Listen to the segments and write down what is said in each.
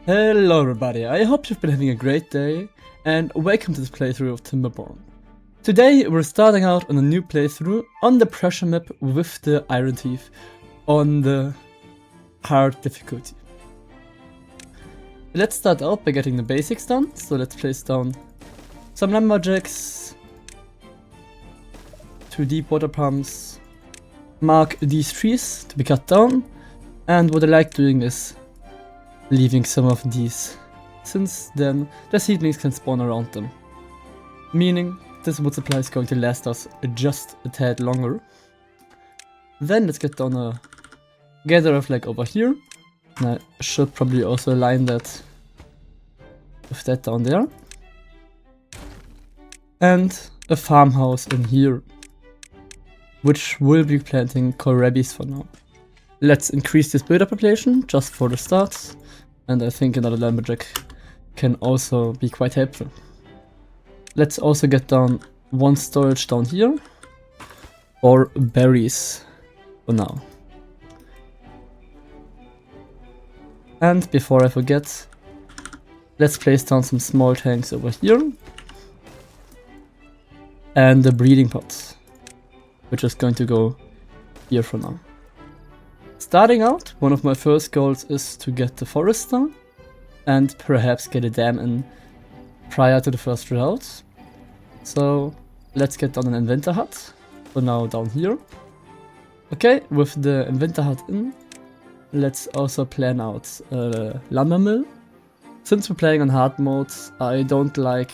Hello everybody, I hope you've been having a great day, and welcome to this playthrough of Timberborn. Today we're starting out on a new playthrough on the pressure map with the iron teeth on the hard difficulty. Let's start out by getting the basics done, so let's place down some lumberjacks, 2 deep water pumps, mark these trees to be cut down, and what I like doing is leaving some of these, since then the seedlings can spawn around them. Meaning this wood supply is going to last us just a tad longer. Then let's get down a gatherer flag over here. And I should probably also align that with that down there. And a farmhouse in here, which will be planting kohlrabies for now. Let's increase this builder population just for the start. And I think another lumberjack can also be quite helpful. Let's also get down one storage down here, or berries for now. And before I forget, let's place down some small tanks over here. And the breeding pot, which is going to go here for now. Starting out, one of my first goals is to get the forest down and perhaps get a dam in prior to the first drought. So let's get down an inventor hut for now down here. Okay, with the inventor hut in, let's also plan out a lumber mill. Since we're playing on hard mode, I don't like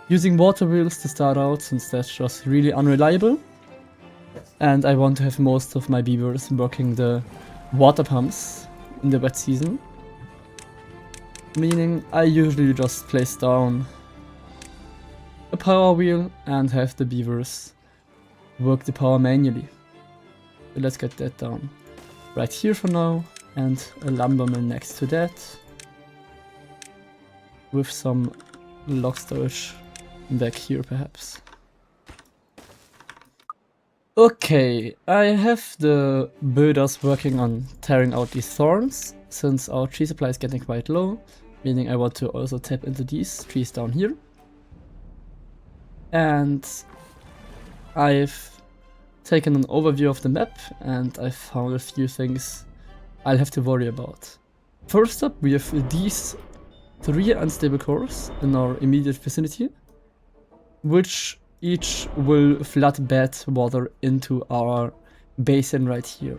using water wheels to start out, since that's just really unreliable. And I want to have most of my beavers working the water pumps in the wet season. Meaning I usually just place down a power wheel and have the beavers work the power manually. So let's get that down right here for now, and a lumber mill next to that, with some log storage back here perhaps. Okay, I have the builders working on tearing out these thorns, since our tree supply is getting quite low, meaning I want to also tap into these trees down here. And I've taken an overview of the map, and I found a few things I'll have to worry about. First up, we have these 3 unstable cores in our immediate vicinity, which each will flood bad water into our basin right here.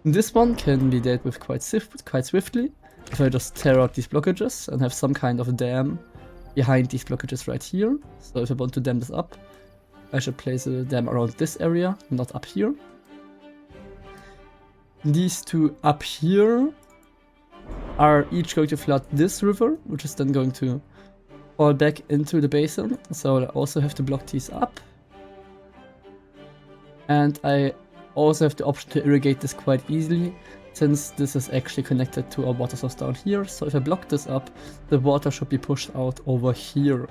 This one can be dealt with quite swiftly if I just tear out these blockages and have some kind of dam behind these blockages right here. So if I want to dam this up, I should place a dam around this area, not up here. These 2 up here are each going to flood this river, which is then going to fall back into the basin, so I also have to block these up. And I also have the option to irrigate this quite easily, since this is actually connected to our water source down here. So if I block this up, the water should be pushed out over here.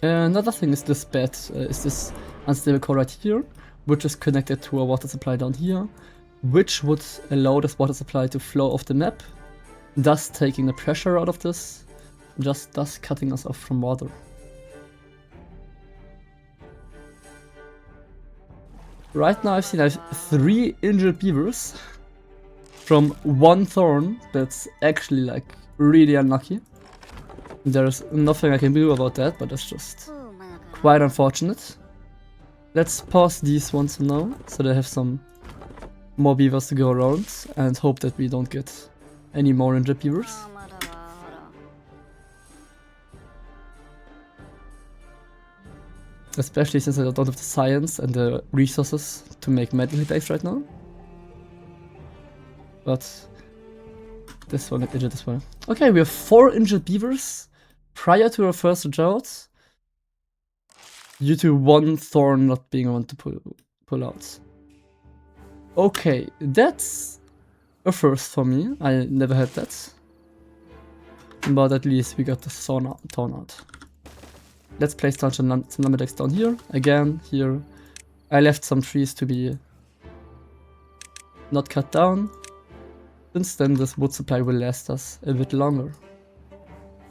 Another thing is this this unstable core right here, which is connected to our water supply down here, which would allow this water supply to flow off the map, thus taking the pressure out of this, just thus cutting us off from water. Right now I have 3 injured beavers from 1 thorn. That's actually like really unlucky. There's nothing I can do about that, but it's just quite unfortunate. Let's pause these ones for now, so they have some more beavers to go around, and hope that we don't get any more injured beavers. Especially since I don't have the science and the resources to make medical bags right now. But this one got injured as well. Okay, we have 4 injured beavers prior to our first drought, due to 1 thorn not being able to pull out. Okay, that's a first for me. I never had that. But at least we got the thorn out. Let's place down some lumberjacks down here. Again, here I left some trees to be not cut down. since then this wood supply will last us a bit longer.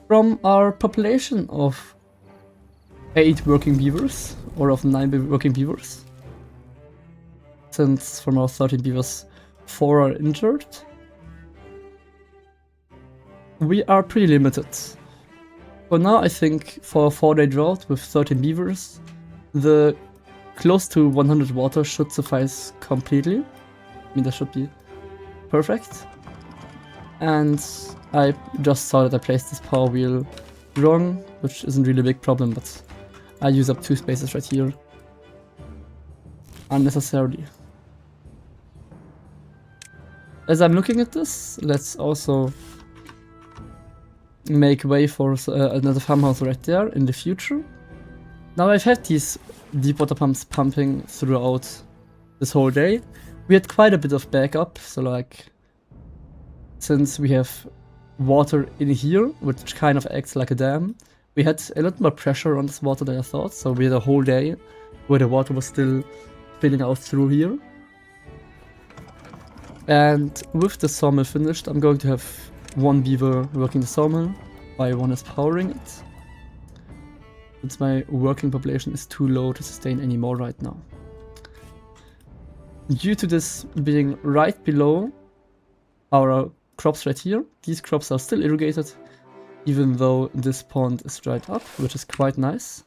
From our population of 8 working beavers, or of 9 working beavers, since from our 13 beavers 4 are injured, we are pretty limited. For now, I think for a 4-day drought with 13 beavers, the close to 100 water should suffice completely. I mean, that should be perfect. And I just saw that I placed this power wheel wrong, which isn't really a big problem, but I use up 2 spaces right here unnecessarily. As I'm looking at this, let's also make way for another farmhouse right there in the future. Now I've had these deep water pumps pumping throughout this whole day. We had quite a bit of backup, so like, since we have water in here, which kind of acts like a dam, we had a lot more pressure on this water than I thought, so we had a whole day where the water was still filling out through here. And with the sawmill finished, I'm going to have 1 beaver working the sawmill, while 1 is powering it, since my working population is too low to sustain any more right now. Due to this being right below our crops right here, these crops are still irrigated, even though this pond is dried up, which is quite nice.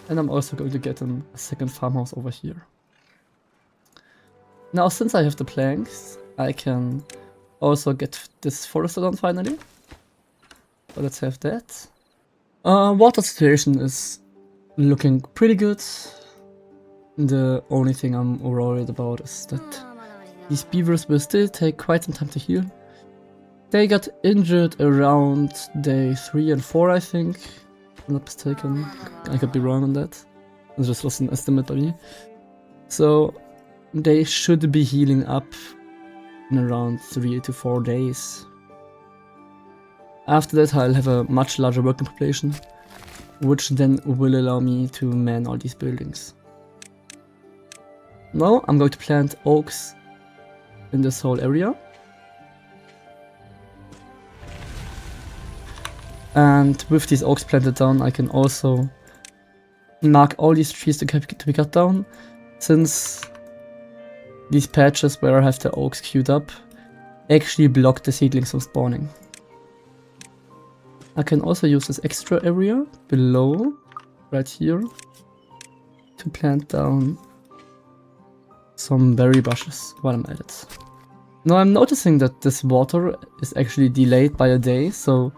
And I'm also going to get them a second farmhouse over here. Now, since I have the planks, I can also get this forester done finally. So let's have that. Water situation is looking pretty good. The only thing I'm worried about is that these beavers will still take quite some time to heal. They got injured around day 3 and 4, I think. If I'm not mistaken. I could be wrong on that. It just was an estimate by me. So they should be healing up in around 3 to 4 days. After that, I'll have a much larger working population, which then will allow me to man all these buildings. Now I'm going to plant oaks in this whole area. And with these oaks planted down, I can also mark all these trees to be cut down, since these patches where I have the oaks queued up actually block the seedlings from spawning. I can also use this extra area below, right here, to plant down some berry bushes while I'm at it. Now I'm noticing that this water is actually delayed by a day, so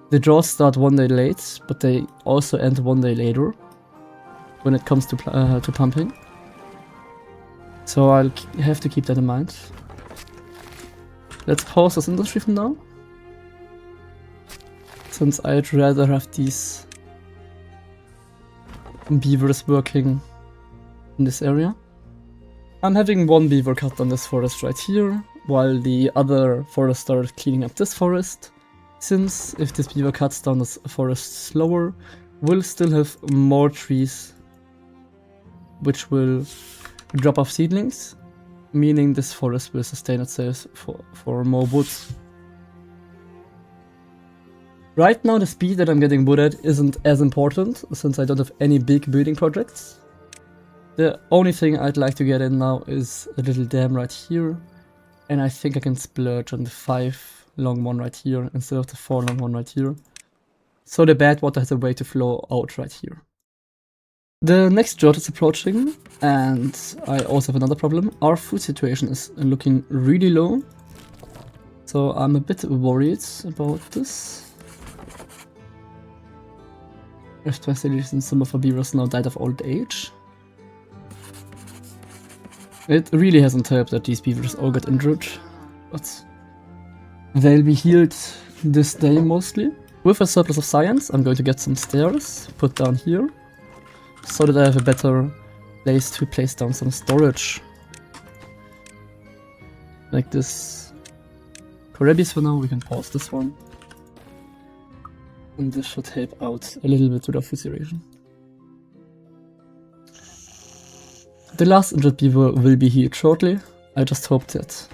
the droughts start 1 day late, but they also end 1 day later when it comes to pumping. So I'll have to keep that in mind. Let's pause this industry for now, since I'd rather have these beavers working in this area. I'm having 1 beaver cut down this forest right here, while the other forester is cleaning up this forest, since if this beaver cuts down this forest slower, we'll still have more trees which will drop off seedlings, meaning this forest will sustain itself for more woods. Right now the speed that I'm getting wood at isn't as important, since I don't have any big building projects. The only thing I'd like to get in now is a little dam right here, and I think I can splurge on the 5 long one right here instead of the 4 long one right here. So the bad water has a way to flow out right here. The next drought is approaching, and I also have another problem. Our food situation is looking really low, so I'm a bit worried about this. Especially since some of our beavers now died of old age. It really hasn't helped that these beavers all got injured, but they'll be healed this day mostly. With a surplus of science, I'm going to get some stairs put down here, so that I have a better place to place down some storage. Like this. Korebis for now, we can pause this one. And this should help out a little bit with our food situation. The last injured beaver will be healed shortly. I just hope that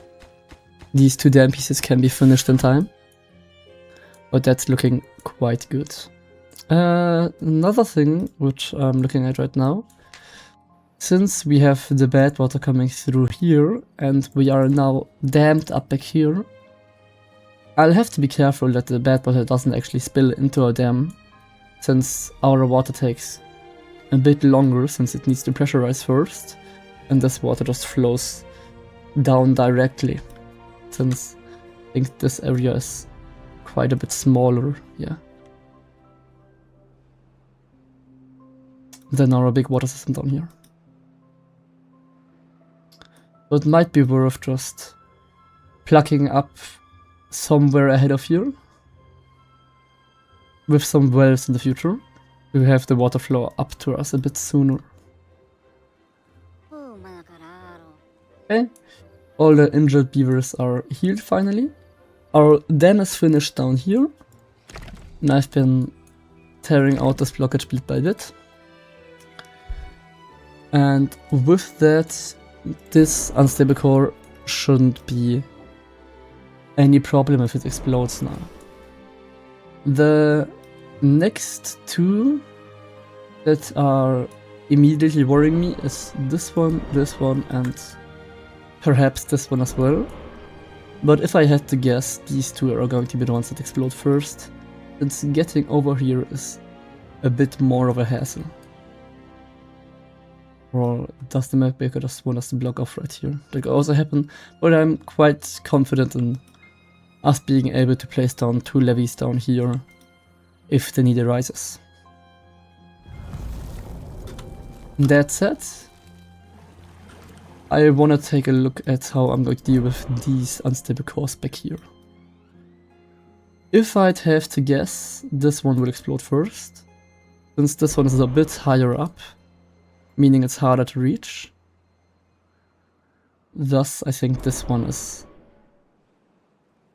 these 2 dam pieces can be finished in time. But that's looking quite good. Another thing which I'm looking at right now, since we have the bad water coming through here and we are now dammed up back here, I'll have to be careful that the bad water doesn't actually spill into our dam, since our water takes a bit longer since it needs to pressurize first, and this water just flows down directly, since I think this area is quite a bit smaller, yeah, than our big water system down here. So it might be worth just plucking up somewhere ahead of here with some wells in the future to have the water flow up to us a bit sooner. Okay, all the injured beavers are healed finally. Our dam is finished down here, and I've been tearing out this blockage bit by bit. And with that, this unstable core shouldn't be any problem if it explodes now. The next 2 that are immediately worrying me is this one, and perhaps this one as well. But if I had to guess, these 2 are going to be the ones that explode first, since getting over here is a bit more of a hassle. Or does the map maker just want us to block off right here? That could also happen, but I'm quite confident in us being able to place down 2 levees down here if the need arises. That said, I want to take a look at how I'm going to deal with these unstable cores back here. If I'd have to guess, this one will explode first, since this one is a bit higher up, meaning it's harder to reach. Thus, I think this one is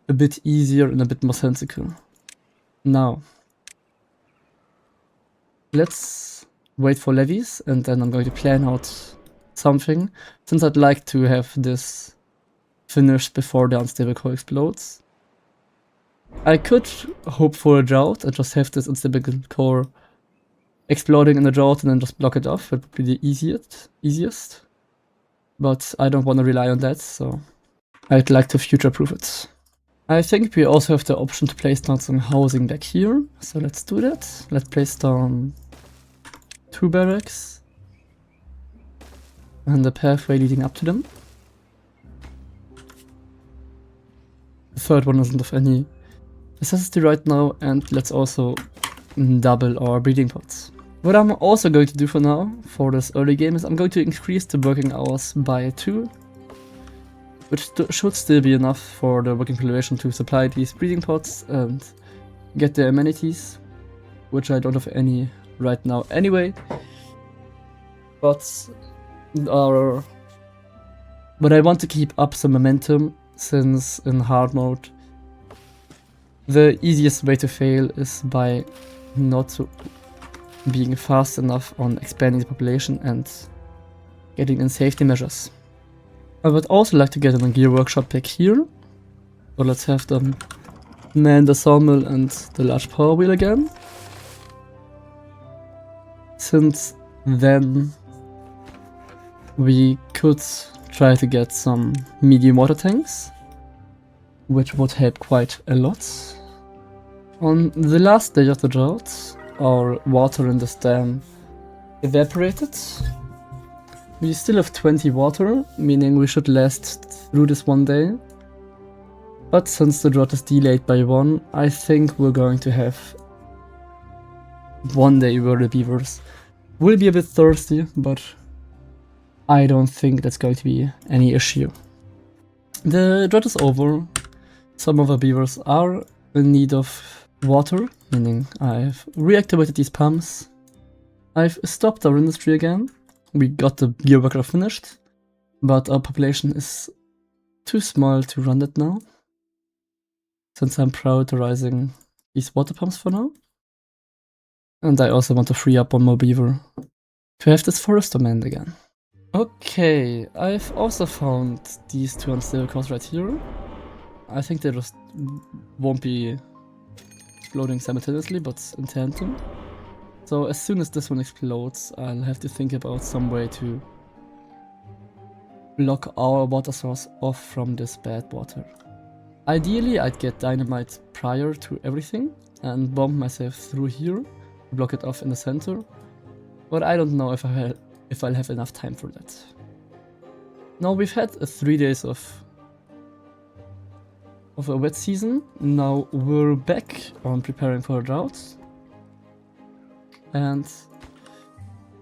a bit easier and a bit more sensical. Now, let's wait for levies, and then I'm going to plan out something, since I'd like to have this finished before the unstable core explodes. I could hope for a drought and just have this unstable core exploding in a drought and then just block it off. It would be the easiest. But I don't want to rely on that, so I'd like to future-proof it. I think we also have the option to place down some housing back here, so let's do that. Let's place down 2 barracks and the pathway leading up to them. The third one isn't of any necessity right now, and let's also double our breeding pots. What I'm also going to do for now, for this early game, is I'm going to increase the working hours by 2, which should still be enough for the working population to supply these breeding pots and get the amenities, which I don't have any right now anyway. But I want to keep up some momentum, since in hard mode the easiest way to fail is by not being fast enough on expanding the population and getting in safety measures. I would also like to get in a gear workshop back here, so let's have them man the sawmill and the large power wheel again, since then we could try to get some medium water tanks, which would help quite a lot. On the last day of the drought, our water in this dam evaporated. We still have 20 water, meaning we should last through this one day. But since the drought is delayed by 1, I think we're going to have one day where the beavers will be a bit thirsty, but I don't think that's going to be any issue. The drought is over. Some of the beavers are in need of water, meaning I've reactivated these pumps. I've stopped our industry again. We got the gear worker finished, but our population is too small to run it now, since I'm prioritizing these water pumps for now. And I also want to free up one more beaver to have this forester manned again. Okay, I've also found these 2 unstable cores right here. I think they just won't be exploding simultaneously, but in tandem. So as soon as this one explodes, I'll have to think about some way to block our water source off from this bad water. Ideally, I'd get dynamite prior to everything and bomb myself through here, block it off in the center, but I don't know if I'll have enough time for that. Now we've had 3 days of a wet season. Now we're back on preparing for a drought. And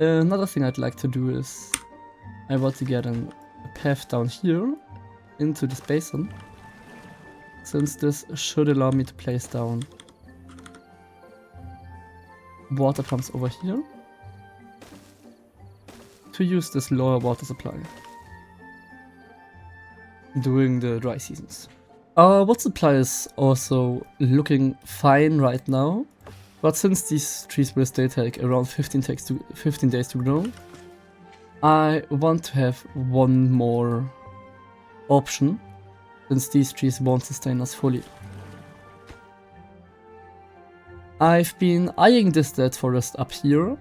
another thing I'd like to do is I want to get a path down here into this basin, since this should allow me to place down water pumps over here to use this lower water supply during the dry seasons. Our water supply is also looking fine right now, but since these trees will still take around 15 days to grow, I want to have one more option, since these trees won't sustain us fully. I've been eyeing this dead forest up here,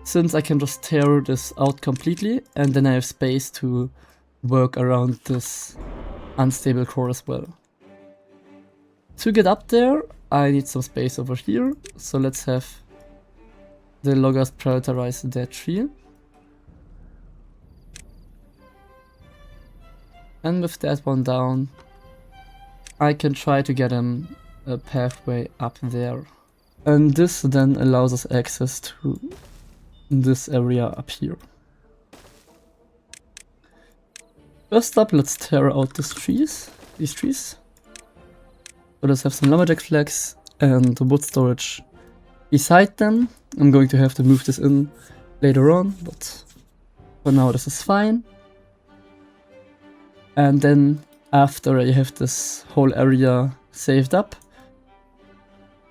since I can just tear this out completely and then I have space to work around this unstable core as well. To get up there, I need some space over here, so let's have the loggers prioritize that tree. And with that one down, I can try to get him a pathway up there. And this then allows us access to this area up here. First up, let's tear out these trees. So let's have some lumberjack flags and wood storage beside them. I'm going to have to move this in later on, but for now this is fine. And then after I have this whole area saved up,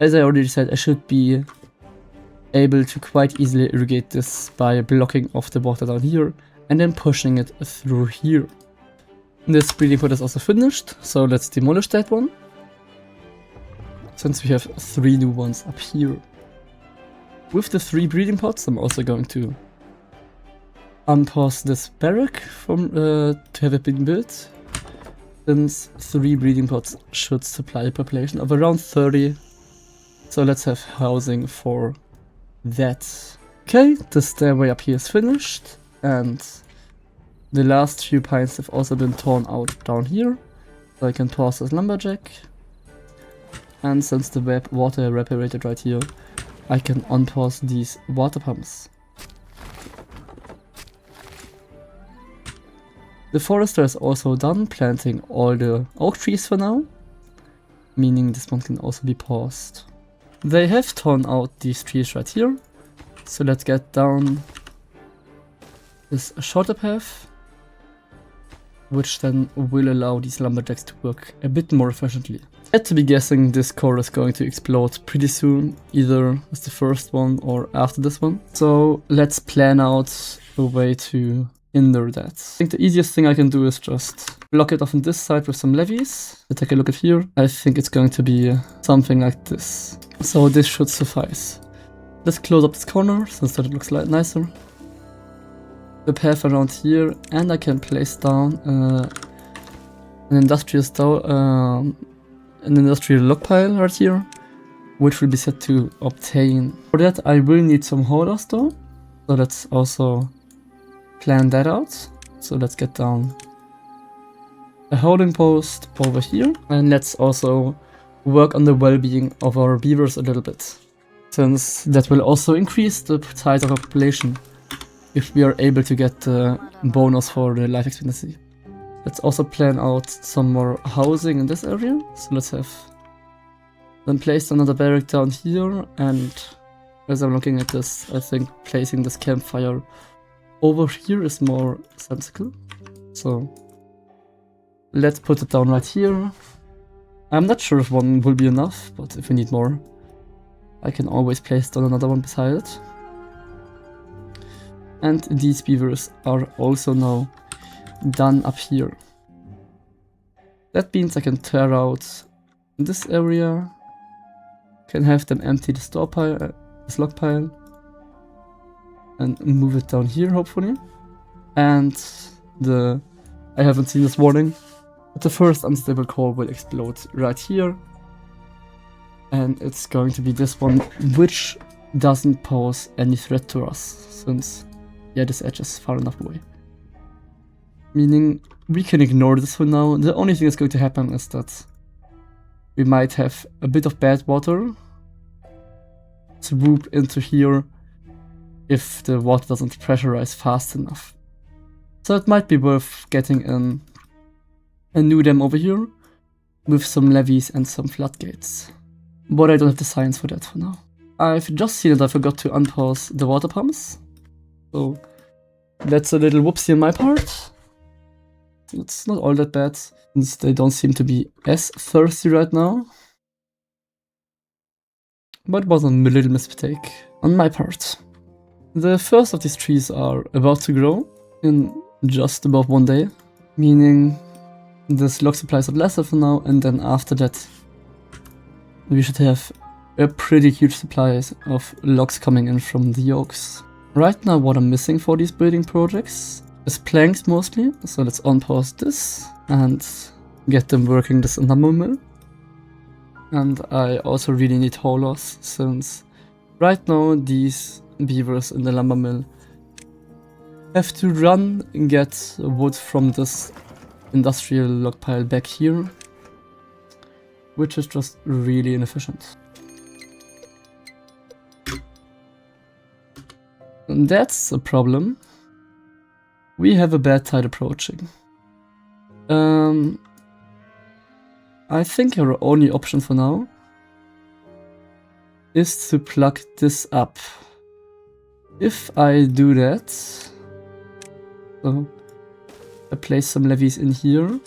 as I already said, I should be able to quite easily irrigate this by blocking off the water down here and then pushing it through here. This breeding pot is also finished, so let's demolish that one, since we have 3 new ones up here. With the 3 breeding pots, I'm also going to unpause this barrack to have it been built, since 3 breeding pots should supply a population of around 30, so let's have housing for that. Okay, the stairway up here is finished, and the last few pines have also been torn out down here, so I can pause this lumberjack. And since the water evaporated right here, I can unpause these water pumps. The forester is also done planting all the oak trees for now, meaning this one can also be paused. They have torn out these trees right here, so let's get down this shorter path, which then will allow these lumberjacks to work a bit more efficiently. I had to be guessing this core is going to explode pretty soon, either as the first one or after this one. So let's plan out a way to hinder that. I think the easiest thing I can do is just block it off on this side with some levees. So take a look at here. I think it's going to be something like this. So this should suffice. Let's close up this corner, since that it looks nicer. The path around here, and I can place down an industrial log pile right here, which will be set to obtain. For that I will need some haulers though, so let's also plan that out. So let's get down a holding post over here, and let's also work on the well-being of our beavers a little bit, since that will also increase the size of our population if we are able to get the bonus for the life expectancy. Let's also plan out some more housing in this area. So let's have then placed another barrack down here, and as I'm looking at this, I think placing this campfire over here is more sensible. So let's put it down right here. I'm not sure if one will be enough, but if we need more, I can always place down another one beside it. And these beavers are also now done up here. That means I can tear out this area, can have them empty the store pile, this log pile, and move it down here hopefully. And I haven't seen this warning, but the first unstable core will explode right here. And it's going to be this one, which doesn't pose any threat to us, since, yeah, this edge is far enough away. Meaning, we can ignore this for now. The only thing that's going to happen is that we might have a bit of bad water swoop into here if the water doesn't pressurize fast enough. So it might be worth getting in a new dam over here with some levees and some floodgates. But I don't have the science for that for now. I've just seen that I forgot to unpause the water pumps. So that's a little whoopsie on my part. It's not all that bad, since they don't seem to be as thirsty right now. But it was a little mistake on my part. The first of these trees are about to grow in just about 1 day, meaning this log supplies are lesser for now, and then after that we should have a pretty huge supply of logs coming in from the oaks. Right now what I'm missing for these building projects is planks mostly, so let's unpause this and get them working this lumber mill. And I also really need haulers, since right now these beavers in the lumber mill have to run and get wood from this industrial log pile back here, which is just really inefficient. And that's a problem. We have a bad tide approaching. I think our only option for now is to plug this up. If I do that, so I place some levees in here,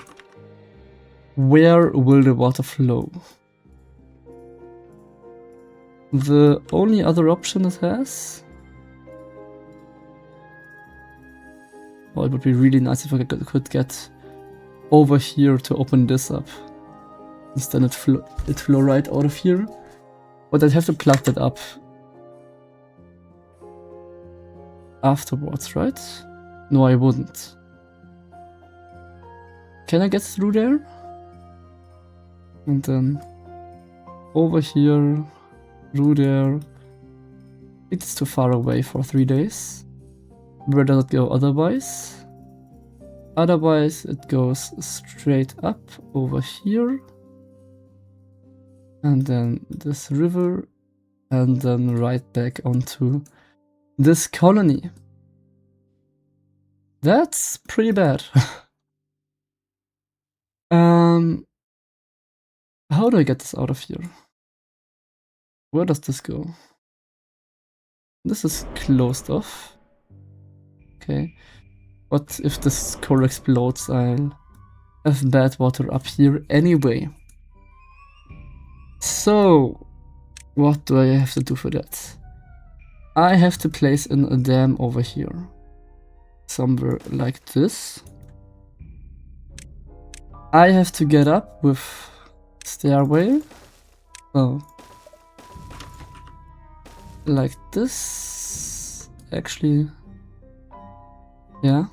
where will the water flow? The only other option it has, well, it would be really nice if I could get over here to open this up. Instead it flow right out of here. But I'd have to plug that up afterwards, right? No, I wouldn't. Can I get through there? And then over here, through there. It's too far away for 3 days. Where does it go otherwise? Otherwise it goes straight up over here. And then this river, and then right back onto this colony. That's pretty bad. How do I get this out of here? Where does this go? This is closed off. Okay. What if this core explodes? I'll have bad water up here anyway. So, what do I have to do for that? I have to place in a dam over here. Somewhere like this. I have to get up with stairway. Oh. Like this. Actually. Yeah.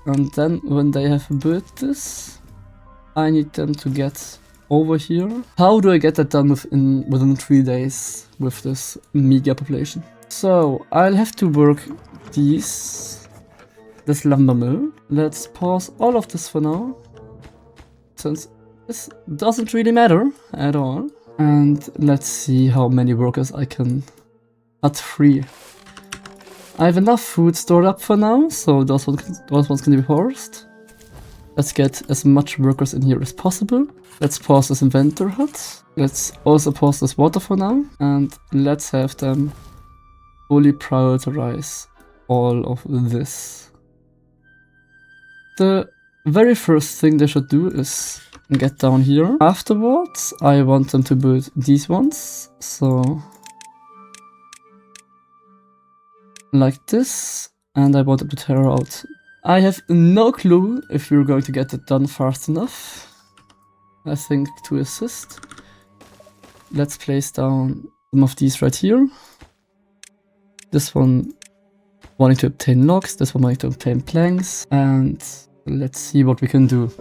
And then when they have built this, I need them to get over here. How do I get that done within 3 days with this mega population? So I'll have to work this lumber mill. Let's pause all of this for now, since this doesn't really matter at all. And let's see how many workers I can cut free. I have enough food stored up for now, so those ones can be paused. Let's get as much workers in here as possible. Let's pause this inventor hut. Let's also pause this water for now. And let's have them fully prioritize all of this. The very first thing they should do is get down here. Afterwards, I want them to build these ones. So, like this. And I want them to tear out I have no clue if we're going to get it done fast enough. I think to assist. Let's place down some of these right here. This one wanting to obtain logs, this one wanting to obtain planks, and let's see what we can do.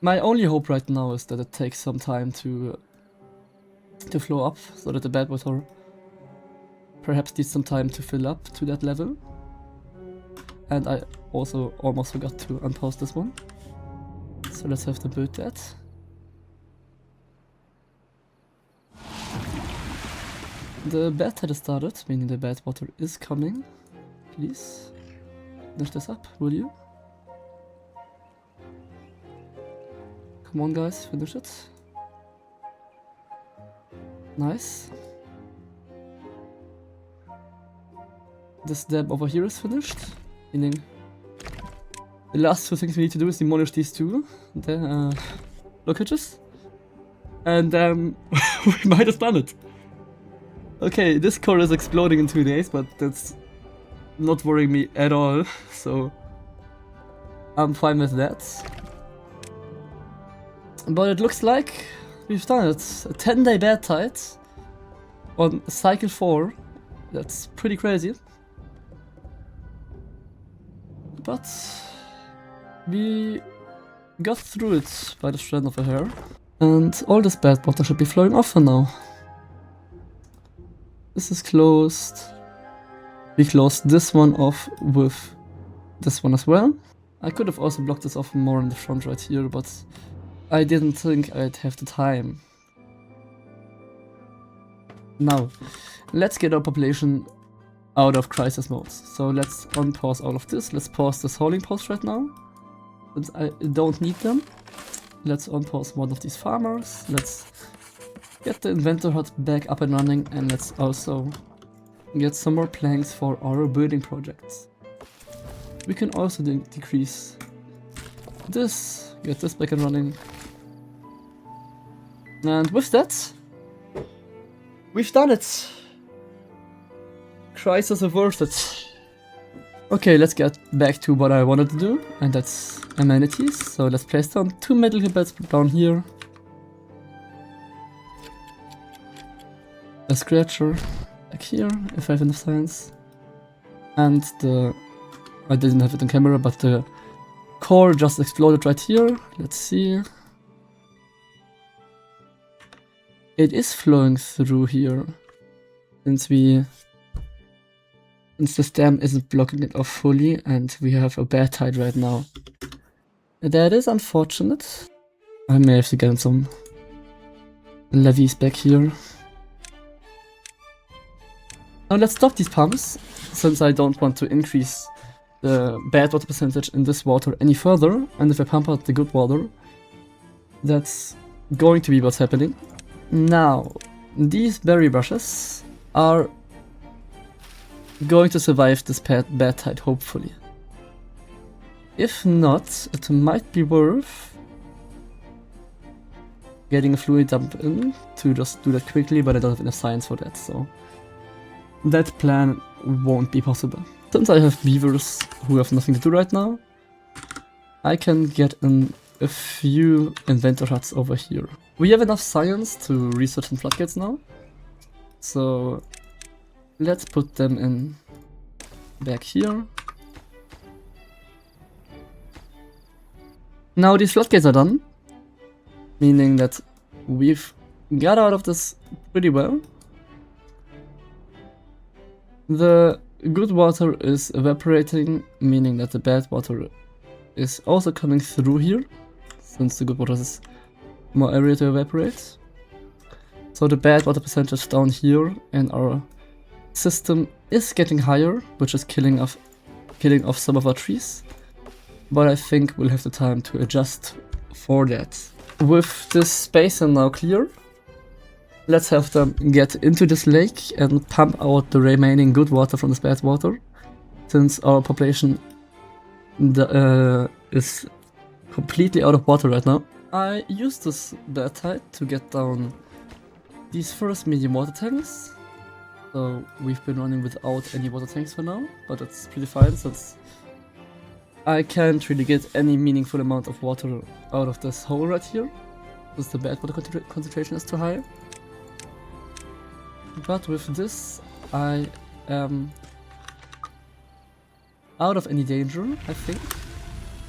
My only hope right now is that it takes some time to flow up, so that the bad water perhaps needs some time to fill up to that level. And I also almost forgot to unpause this one. So let's have to build that. The Badtide has started, meaning the bad water is coming. Please finish this up, will you? Come on guys, finish it. Nice. This dam over here is finished, meaning the last two things we need to do is demolish these two locages. And we might have done it. Okay, this core is exploding in 2 days, but that's not worrying me at all, so I'm fine with that. But it looks like we've done it. A 10-day Badtide on cycle 4. That's pretty crazy. But we got through it by the strand of a hair. And all this bad water should be flowing off for now. This is closed. We closed this one off with this one as well. I could have also blocked this off more in the front right here, but I didn't think I'd have the time. Now, let's get our population out of crisis mode. So let's unpause all of this. Let's pause this hauling post right now, since I don't need them. Let's unpause one of these farmers. Let's get the inventor hut back up and running, and let's also get some more planks for our building projects. We can also decrease this, get this back and running. And with that, we've done it! Crisis averted. Okay, let's get back to what I wanted to do, and that's amenities. So let's place down 2 medical beds down here. A scratcher back here, if I have enough science. And I didn't have it on camera, but the core just exploded right here. Let's see. It is flowing through here, since the dam isn't blocking it off fully, and we have a Badtide right now. That is unfortunate. I may have to get some levees back here. Now let's stop these pumps, since I don't want to increase the bad water percentage in this water any further, and if I pump out the good water, that's going to be what's happening. Now, these berry brushes are going to survive this Badtide, hopefully. If not, it might be worth getting a fluid dump in to just do that quickly, but I don't have enough science for that, so that plan won't be possible. Since I have beavers who have nothing to do right now, I can get in a few inventor huts over here. We have enough science to research some floodgates now, so let's put them in back here. Now these floodgates are done, meaning that we've got out of this pretty well. The good water is evaporating, meaning that the bad water is also coming through here, since the good water has more area to evaporate. So the bad water percentage down here in our system is getting higher, which is killing off some of our trees. But I think we'll have the time to adjust for that. With this space now clear, let's have them get into this lake and pump out the remaining good water from this bad water, since our population is completely out of water right now. I used this Badtide to get down these first medium water tanks. So we've been running without any water tanks for now, but that's pretty fine since I can't really get any meaningful amount of water out of this hole right here, since the bad water concentration is too high. But with this, I am out of any danger, I think.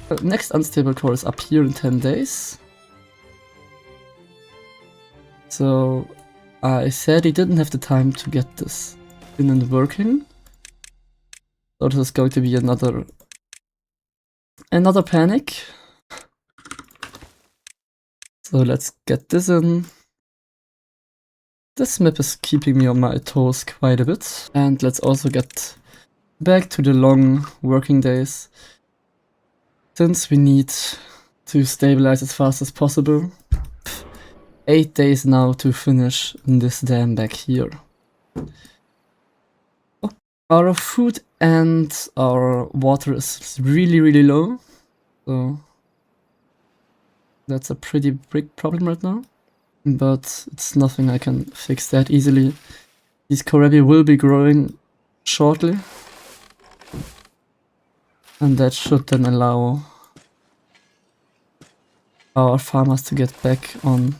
The next unstable core is up here in 10 days. So I said he didn't have the time to get this in and working. So this is going to be another panic. So let's get this in. This map is keeping me on my toes quite a bit. And let's also get back to the long working days, since we need to stabilize as fast as possible. 8 days now to finish this dam back here. Our food and our water is really low, so that's a pretty big problem right now. But it's nothing I can fix that easily. These kohlrabi will be growing shortly, and that should then allow our farmers to get back on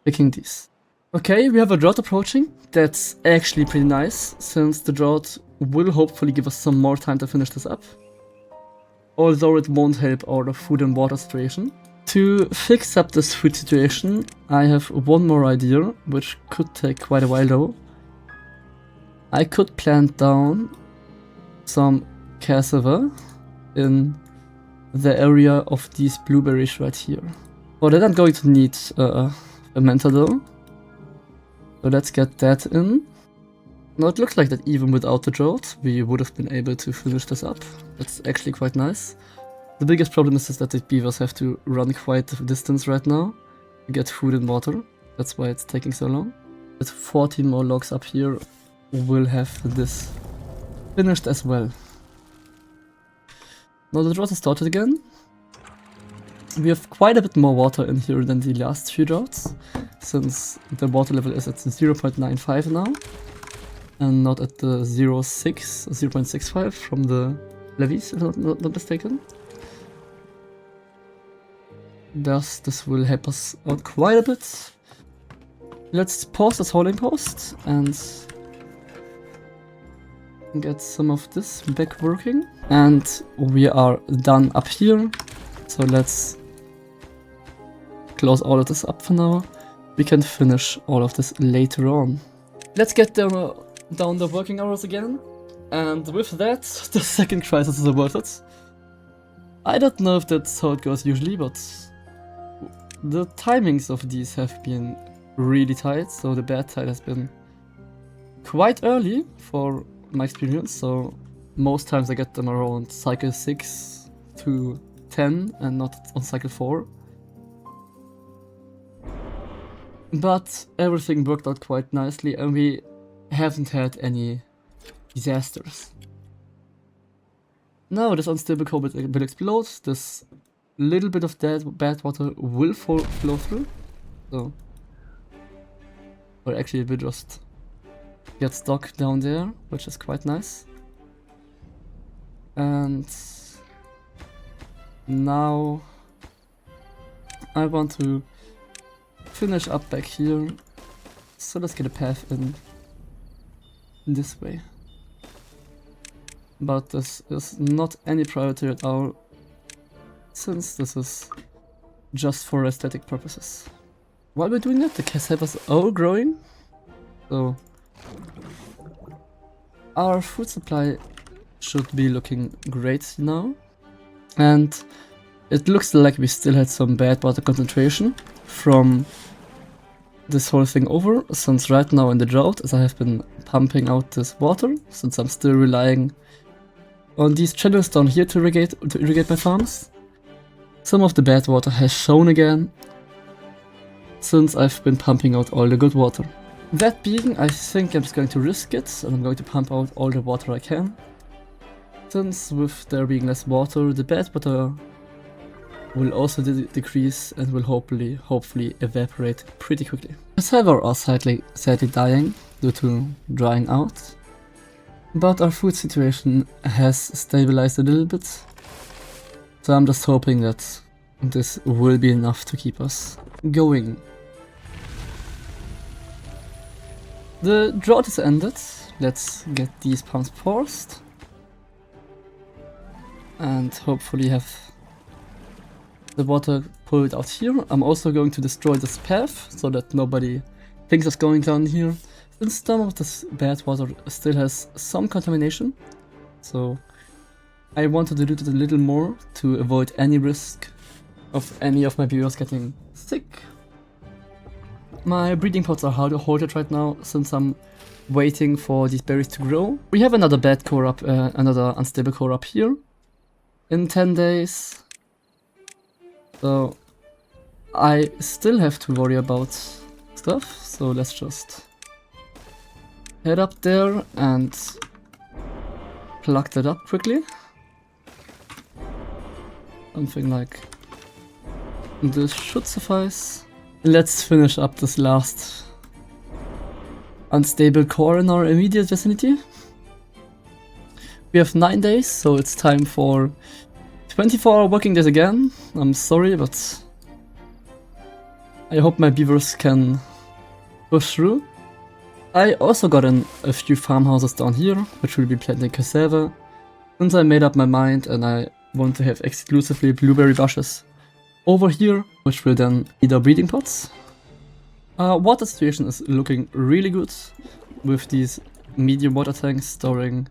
picking these. Okay, we have a drought approaching. That's actually pretty nice, since the drought will hopefully give us some more time to finish this up. Although it won't help our food and water situation. To fix up this food situation, I have one more idea, which could take quite a while though. I could plant down some cassava in the area of these blueberries right here. For that I'm going to need a fermenter though. So let's get that in. Now it looks like that even without the drought, we would have been able to finish this up. That's actually quite nice. The biggest problem is that the beavers have to run quite a distance right now to get food and water. That's why it's taking so long. With 40 more logs up here, we'll have this finished as well. Now the drought has started again. We have quite a bit more water in here than the last few droughts, since the water level is at 0.95 now, and not at the 0.65 from the levees, if I'm not mistaken. Thus, this will help us out quite a bit. Let's pause this holding post and get some of this back working. And we are done up here. So let's close all of this up for now. We can finish all of this later on. Let's get down the working hours again. And with that, the second crisis is averted. I don't know if that's how it goes usually, but the timings of these have been really tight. So the Badtide has been quite early for my experience. So most times I get them around cycle 6 to 10 and not on cycle 4. But everything worked out quite nicely and we haven't had any disasters. Now this unstable core will explode. This little bit of that bad water will flow through. So, or actually it will just get stuck down there, which is quite nice. And now I want to finish up back here. So let's get a path in this way. But this is not any priority at all, since this is just for aesthetic purposes. While we're doing that, the cassavas are all growing. So our food supply should be looking great now. And it looks like we still had some bad water concentration from this whole thing over, since right now in the drought, as I have been pumping out this water, since I'm still relying on these channels down here to irrigate my farms. Some of the bad water has shown again, since I've been pumping out all the good water. That being, I think I'm just going to risk it, and I'm going to pump out all the water I can. Since with there being less water, the bad water will also decrease and will hopefully evaporate pretty quickly. The server are sadly dying due to drying out, but our food situation has stabilized a little bit, so I'm just hoping that this will be enough to keep us going. The drought is ended. Let's get these pumps paused and hopefully have the water pulled out here. I'm also going to destroy this path so that nobody thinks of going down here, since some of this bad water still has some contamination, so I want to dilute it a little more to avoid any risk of any of my viewers getting sick. My breeding pots are halted right now since I'm waiting for these berries to grow. We have another bad core up, another unstable core up here in 10 days. So I still have to worry about stuff, so let's just head up there and plug that up quickly. Something like this should suffice. Let's finish up this last unstable core in our immediate vicinity. We have 9 days, so it's time for 24-hour working days again. I'm sorry, but I hope my beavers can push through. I also got in a few farmhouses down here, which will be planting cassava, since I made up my mind and I want to have exclusively blueberry bushes over here, which will then need our breeding pots. Water situation is looking really good, with these medium water tanks storing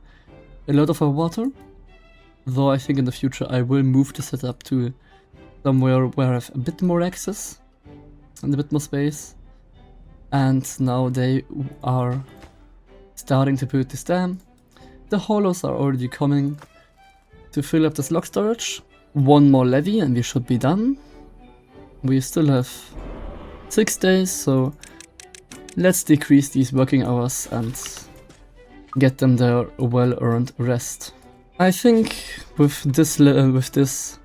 a lot of our water. Though I think in the future I will move the setup to somewhere where I have a bit more access and a bit more space. And now they are starting to build this dam. The hollows are already coming to fill up this log storage. One more levee and we should be done. We still have 6 days, so let's decrease these working hours and get them their well-earned rest. I think with this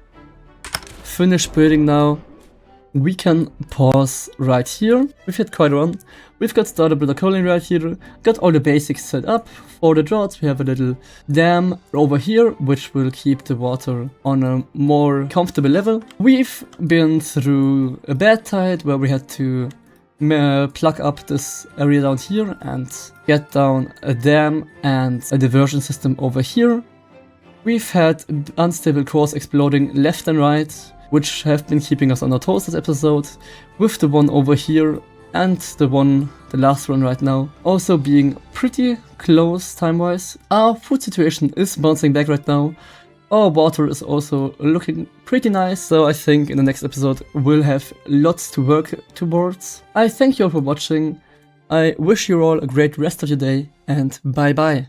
finished building now, we can pause right here. We've had quite a run. We've got started with a colony right here, got all the basics set up. For the droughts we have a little dam over here, which will keep the water on a more comfortable level. We've been through a Badtide where we had to plug up this area down here and get down a dam and a diversion system over here. We've had unstable cores exploding left and right, which have been keeping us on our toes this episode, with the one over here and the last one right now, also being pretty close time-wise. Our food situation is bouncing back right now. Our water is also looking pretty nice, so I think in the next episode we'll have lots to work towards. I thank you all for watching. I wish you all a great rest of your day, and bye bye.